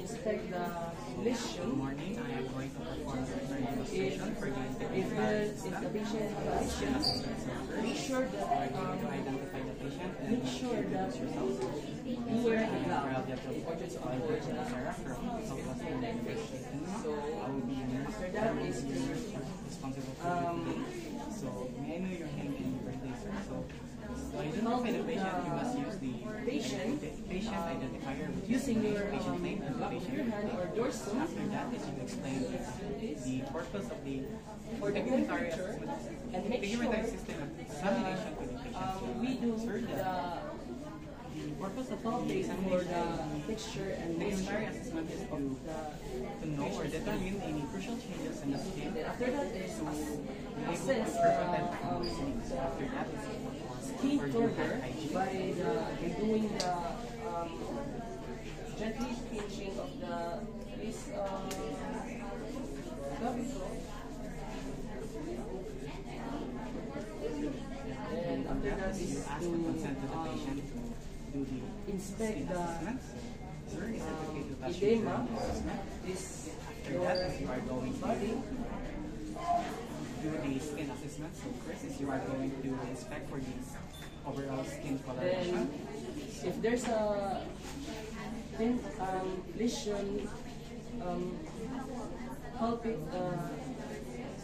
inspect the lesion. Good morning. I am going to perform the demonstration for the If the patient has lesions, make sure that to identify the patient and make sure that you wear the glove in order to avoid Sarah from Southwestern University. So I will be after that is responsible for So may I know your name and birthday, sir? So to identify the patient, you must use the patient identifier, which using is your the patient name and the back of patient your hand or dorsum After that is you explain the purpose of the for the documentary temperature assessment, and make sure documentary system examination to the patient. So we do sir, the the purpose of the palpate for examination the texture and documentary moisture assessment is of to know or determine any crucial changes in the skin. Then after that is assess After that is skin further by doing the gently pinching of this clavicle. And after that you is ask the consent to the patient to do the inspect skin the assessment. Sir, is it okay to touch edema. your assessment? This After that is you are going to body. do the skin assessment. So first is you are going to inspect for the overall skin Then, coloration. if there's a lesion, palpate,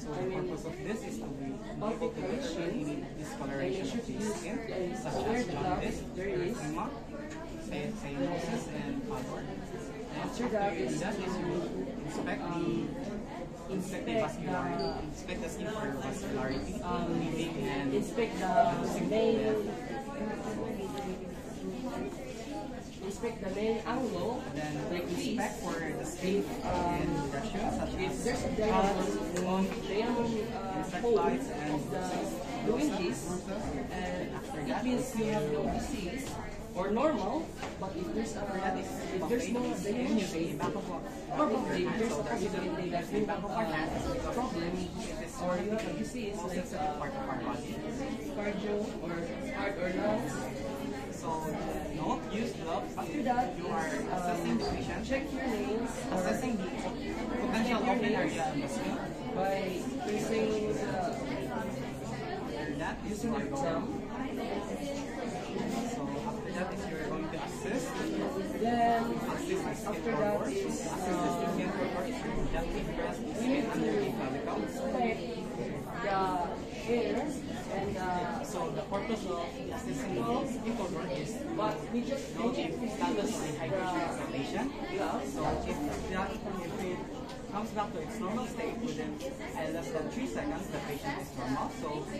So the purpose of this is to be able to determine any discoloration sure of to the use skin, such wear as the glove jaundice, if there is. erythema, cyanosis, and pallor. And After after that you do is that is you inspect the vascularity, inspect the skin for vascularity, bleeding, and inspect the main angle, then like inspect this. for the skin and lesions such If as there's a cuts, diamond insect hole bites, and of the doing this, and it means you have no disease or normal. But if there's no diamond shape, probably there's a possibility that you have a problem or you have a disease like part of our body. cardio or heart or lungs. So note, use gloves. After that, You are assessing the patient, check your nails assessing the potential open area of the skin. by using After that is using you are your going. thumb. So after that is you are going to assist. Then Assist the skin after that contours. is Assist the skin contours is you gently press the we skin need under the to clavicle. inspect the hair and So the purpose of assessing the skin contour is but we just note the status of the hydration of the patient. glove. So if it comes back to its normal state within less than 3 seconds, the patient is normal. So if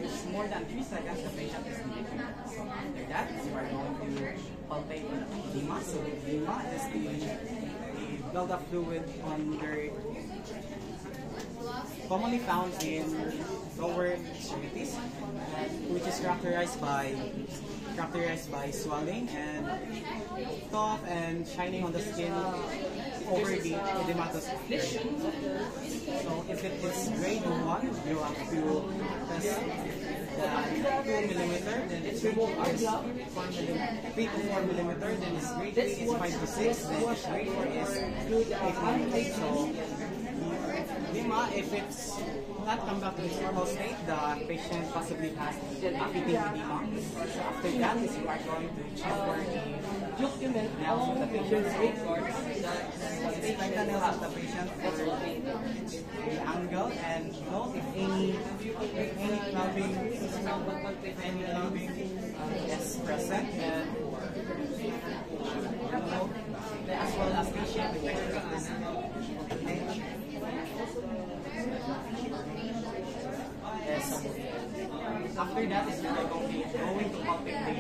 it's more than 3 seconds, the patient is indicated. So after that, you are going to palpate edema. So edema is the buildup fluid under commonly found in lower extremities, which is characterized by swelling and cough and shining on the skin over the edematous area. So if it is grade 1, you have to test the 2 millimeter, then it's grade 2 is 3 to 4 millimeter, then it's grade 3 is 5 to 6, then it's grade 4 is 8 millimeter. So edema, if it's not come back to its normal state, the patient possibly has eating edema. So after that is you are going to check for the Document nails all of the the patient. records Inspect the nails of the patient for the angle and note if any clubbing is present, and note as well as the shape and texture of the skin. After that is you're going to palpate the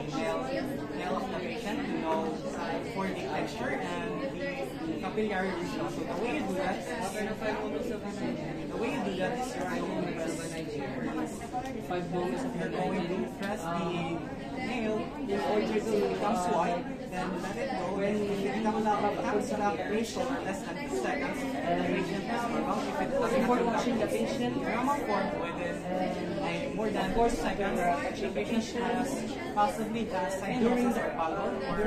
nail of the patient to know for the texture and the capillary region. So the way you do that is you're going to press 5 moments of you're your going to press the nail in order to become white, then let it go. When it becomes that ratio or less than 2 seconds, the patient is normal. If it doesn't Before happen watching the that patient, normal form within more than 4 seconds, the patient has possibly has cyanosis or pallor or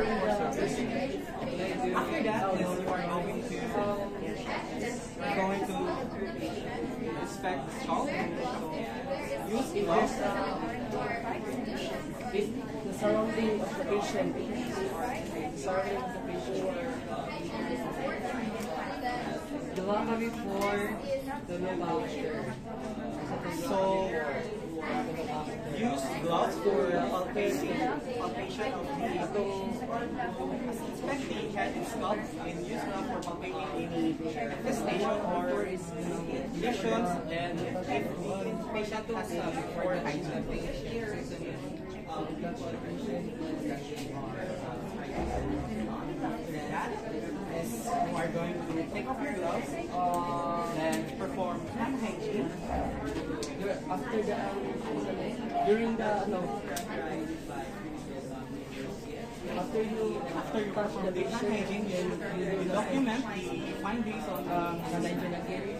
surgery. After that, disinfect the scalp. So use gloves. If the surrounding of the patient, surrounding of the patient, gawa kami for the no voucher. So use gloves for palpation of the inspect the head and scalp, and use gloves for palpating any infestation or lesions. And if the patient has poor hygiene, that is, you are going to take off your gloves and perform hand hygiene. After the, during the, after you touch the The hand patient, hygiene, you document the findings on sa 19 again,